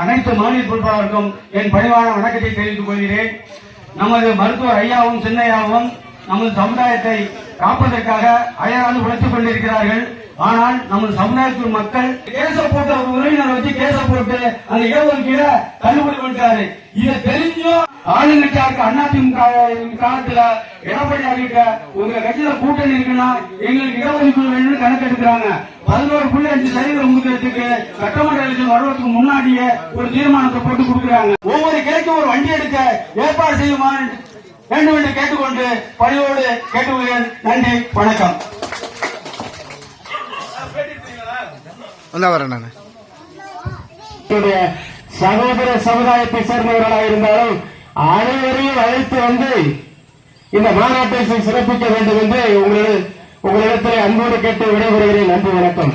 அனைத்து மாநில பொறுப்பாளருக்கும் என் பணிவான வணக்கத்தை தெரிவித்துக் கொள்கிறேன். நமது மருத்துவர் ஐயாவும் சின்னையாவும் நமது சமுதாயத்தை காப்பதற்காக அயராது உழைத்துக் கொண்டிருக்கிறார்கள். ஆனால் நமது சமுதாயத்தில் மக்கள் கேச போட்டு ஒரு உறவினரை வச்சு கேச போட்டு அந்த இடஒதுக்கீட தள்ளுபடி பண்ணிட்டாரு. இதை தெரிஞ்சும் ஆளுங்கட்சியாருக்கு அதிமுக காலத்துல எடப்பாடி உங்க கட்சியில கூட்டணி இருக்குன்னா எங்களுக்கு இடஒதுக்கீடு வேணும்னு கணக்கு எடுக்கிறாங்க. 11.5% முன்னேற்றத்துக்கு சட்டமன்ற எலெக்ஷன் வருவதற்கு முன்னாடியே ஒரு தீர்மானத்தை போட்டு கொடுக்கிறாங்க. ஒவ்வொரு கிளைக்கும் ஒரு வண்டி எடுக்க ஏற்பாடு செய்யுமா வேண்டும் என்று கேட்டுக்கொண்டு பணியோடு கேட்டுக்கொள்கிறேன். நன்றி, வணக்கம். சகோதர சமுதாயத்தை சேர்ந்தவர்களாக இருந்தாலும் அனைவரையும் அழைத்து வந்து இந்த மாநாட்டை சிறப்பிக்க வேண்டும் என்று உங்களிடத்தில் அன்போடு கேட்டு விடைபெறுகிறேன். நன்றி, வணக்கம்.